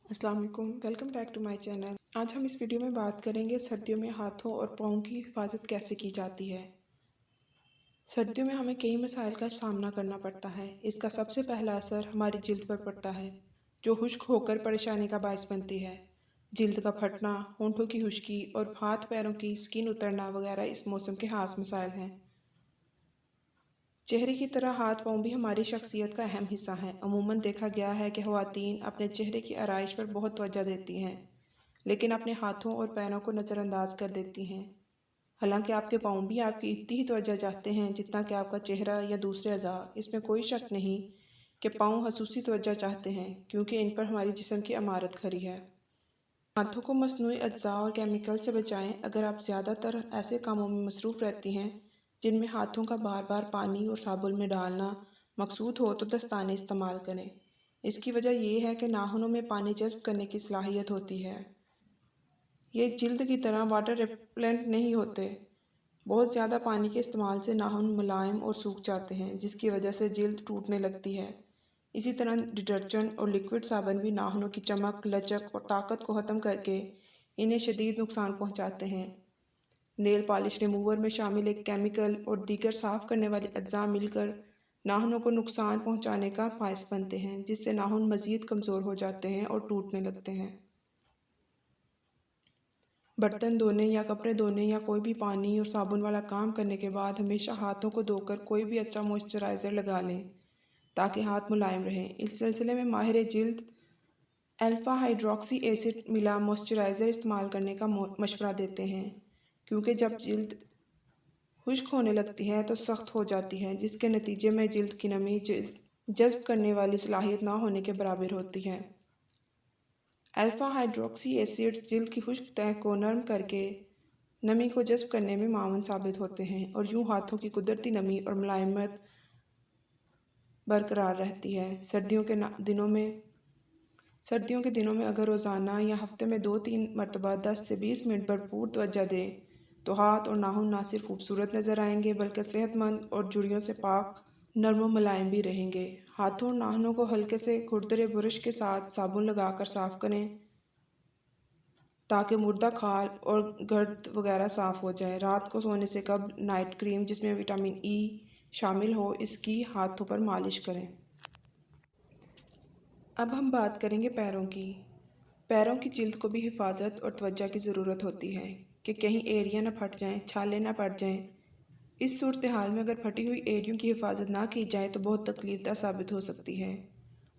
अस्सलाम वालेकुम, welcome back to my channel. आज हम इस वीडियो में बात करेंगे सर्दियों में हाथों और पाँव की हिफाजत कैसे की जाती है। सर्दियों में हमें कई मसाइल का सामना करना पड़ता है। इसका सबसे पहला असर हमारी जिल्द पर पड़ता है, जो खुश्क होकर परेशानी का बायस बनती है। जिल्द का फटना, होंठों की खुश्की और हाथ पैरों की स्किन उतरना वगैरह इस मौसम के खास मसाइल हैं। चेहरे की तरह हाथ पाँव भी हमारी शख्सियत का अहम हिस्सा हैं। अमूमन देखा गया है कि ख़वातीन अपने चेहरे की आराइश पर बहुत तवज्जो देती हैं, लेकिन अपने हाथों और पैरों को नज़रअंदाज कर देती हैं। हालांकि आपके पाँव भी आपकी इतनी ही तवज्जो चाहते हैं जितना कि आपका चेहरा या दूसरे अज़ा। इसमें कोई शक नहीं कि पाँव खसूसी तवज्जो चाहते हैं, क्योंकि इन पर हमारी जिस्म की अमारत खरी है। हाथों को मसनूई अज्जा और केमिकल से बचाएं। अगर आप ज़्यादातर ऐसे कामों में मसरूफ़ रहती हैं जिनमें हाथों का बार बार पानी और साबुन में डालना मकसूद हो, तो दस्ताने इस्तेमाल करें। इसकी वजह यह है कि नाखूनों में पानी जज़्ब करने की सलाहियत होती है। ये जिल्द की तरह वाटर रिपेलेंट नहीं होते। बहुत ज़्यादा पानी के इस्तेमाल से नाखून मुलायम और सूख जाते हैं, जिसकी वजह से जिल्द टूटने लगती है। इसी तरह डिटर्जेंट और लिक्विड साबुन भी नाखूनों की चमक, लचक और ताकत को ख़त्म करके इन्हें शदीद नुकसान पहुँचाते हैं। नेल पॉलिश रिमूवर में शामिल एक केमिकल और दीगर साफ़ करने वाले अज्जा मिलकर नाखूनों को नुकसान पहुँचाने का बायस बनते हैं, जिससे नाखून मज़ीद कमज़ोर हो जाते हैं और टूटने लगते हैं। बर्तन धोने या कपड़े धोने या कोई भी पानी और साबुन वाला काम करने के बाद हमेशा हाथों को धोकर कोई भी अच्छा मॉइस्चराइज़र लगा लें, ताकि हाथ मुलायम रहें। इस सिलसिले में माहिर जिल्द अल्फ़ा हाइड्रोक्सी एसिड मिला मॉइस्चराइज़र इस्तेमाल करने का मशवरा देते हैं, क्योंकि जब जिल्द खुश्क होने लगती है तो सख्त हो जाती है, जिसके नतीजे में जिल्द की नमी जज़्ब करने वाली सलाहियत ना होने के बराबर होती है। अल्फ़ा हाइड्रोक्सी एसिड जिल्द की खुश्क तह को नरम करके नमी को जज़्ब करने में मावन साबित होते हैं, और यूँ हाथों की कुदरती नमी और मुलायमत बरकरार रहती है। सर्दियों के दिनों में अगर रोज़ाना या हफ्ते में 2-3 मरतबा 10 से 20 मिनट भरपूर तवज्जो दें, तो हाथ और नाखून ना सिर्फ खूबसूरत नज़र आएंगे, बल्कि सेहतमंद और जुड़ियों से पाक, नरम व मुलायम भी रहेंगे। हाथों और नाखूनों को हल्के से खुरदरे ब्रश के साथ साबुन लगाकर साफ़ करें, ताकि मुर्दा खाल और गर्द वगैरह साफ़ हो जाए। रात को सोने से कबल नाइट क्रीम, जिसमें विटामिन ई शामिल हो, इसकी हाथों पर मालिश करें। अब हम बात करेंगे पैरों की। पैरों की जिल्द को भी हिफाजत और तवज्जो की ज़रूरत होती है कि कहीं एड़ियाँ न फट जाएं, छाले न पड़ जाएं। इस सूरत हाल में अगर फटी हुई एड़ियों की हिफाजत ना की जाए तो बहुत तकलीफदा साबित हो सकती है।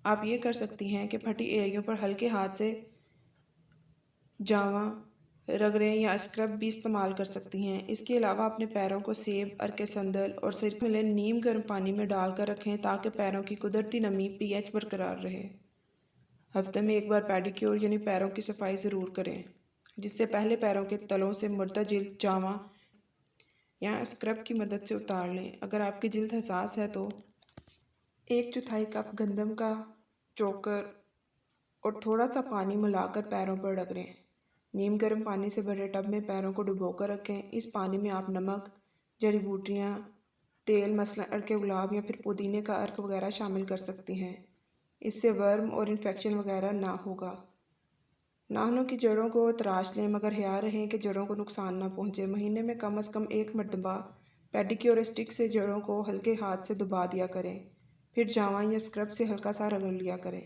आप ये कर सकती हैं कि फटी एड़ियों पर हल्के हाथ से जावा, रगड़ें या स्क्रब भी इस्तेमाल कर सकती हैं। इसके अलावा अपने पैरों को सेब, अरके संदल और सिरके मिले नीम गर्म पानी में डालकर रखें, ताकि पैरों की कुदरती नमी pH बरकरार रहे। हफ्ते में एक बार पेडिक्योर यानी पैरों की सफाई ज़रूर करें, जिससे पहले पैरों के तलों से मुर्दा जिल्द जावा या स्क्रब की मदद से उतार लें। अगर आपकी जिल्द हसास है तो 1/4 कप गंदम का चोकर और थोड़ा सा पानी मिलाकर पैरों पर रगड़ें। नीम गर्म पानी से भरे टब में पैरों को डुबोकर रखें। इस पानी में आप नमक, जड़ी बूटियाँ, तेल मसलन अर्के गुलाब या फिर पुदीने का अर्क वगैरह शामिल कर सकती हैं। इससे वर्म और इन्फेक्शन वगैरह ना होगा। नाखूनों की जड़ों को तराश लें, मगर ख्याल रहें कि जड़ों को नुकसान ना पहुँचे। महीने में कम से कम 1 मरतबा पेडिक्योर स्टिक से जड़ों को हल्के हाथ से दबा दिया करें, फिर जावा या स्क्रब से हल्का सा रगड़ लिया करें।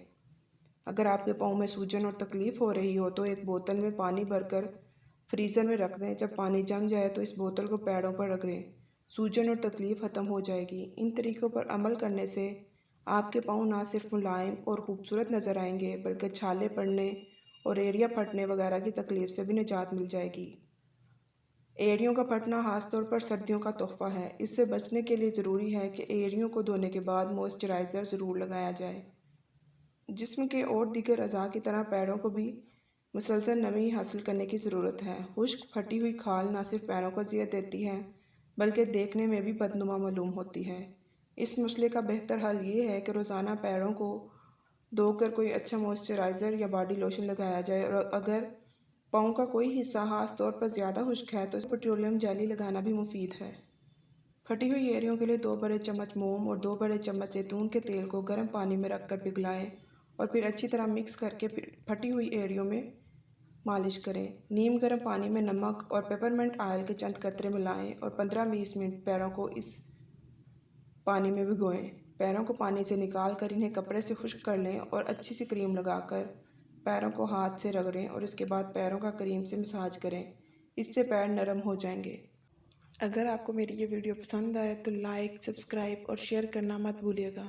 अगर आपके पाँव में सूजन और तकलीफ़ हो रही हो तो एक बोतल में पानी भरकर फ्रीज़र में रख दें। जब पानी जम जाए तो इस बोतल को पैरों पर रगड़ें। सूजन और तकलीफ़ ख़त्म हो जाएगी। इन तरीक़ों पर अमल करने से आपके पाँव ना सिर्फ मुलायम और ख़ूबसूरत नज़र आएंगे, बल्कि छाले पड़ने और एड़ियाँ फटने वगैरह की तकलीफ़ से भी निजात मिल जाएगी। एड़ियों का फटना ख़ास तौर पर सर्दियों का तोहफ़ा है। इससे बचने के लिए ज़रूरी है कि एड़ियों को धोने के बाद मॉइस्चराइज़र ज़रूर लगाया जाए। जिस्म के और दीगर अज़ा की तरह पैरों को भी मुसलसल नमी हासिल करने की ज़रूरत है। खुश्क फटी हुई खाल ना सिर्फ पैरों को अज़ियत देती है, बल्कि देखने में भी बदनुमा मालूम होती है। इस मसले का बेहतर हल ये है कि रोज़ाना पैरों को धोकर कोई अच्छा मॉइस्चराइज़र या बॉडी लोशन लगाया जाए, और अगर पाँव का कोई हिस्सा खास तौर पर ज़्यादा खुश्क है तो पेट्रोलियम जेली लगाना भी मुफीद है। फटी हुई एड़ियों के लिए 2 बड़े चम्मच मोम और 2 बड़े चम्मच जैतून के तेल को गर्म पानी में रखकर पिघलाएं اور پھر اچھی طرح مکس کر کے پھر پھٹی ہوئی ایڑیوں میں مالش کریں۔ نیم گرم پانی میں نمک اور پیپرمنٹ آئل کے چند قطرے ملائیں اور 15-20 منٹ پیروں کو اس پانی میں بھگوئیں۔ پیروں کو پانی سے نکال کر انہیں کپڑے سے خشک کر لیں اور اچھی سی کریم لگا کر پیروں کو ہاتھ سے رگڑیں اور اس کے بعد پیروں کا کریم سے مساج کریں۔ اس سے پیر نرم ہو جائیں گے۔ اگر آپ کو میری یہ ویڈیو پسند آئے تو لائک، سبسکرائب اور شیئر کرنا مت بھولیے گا۔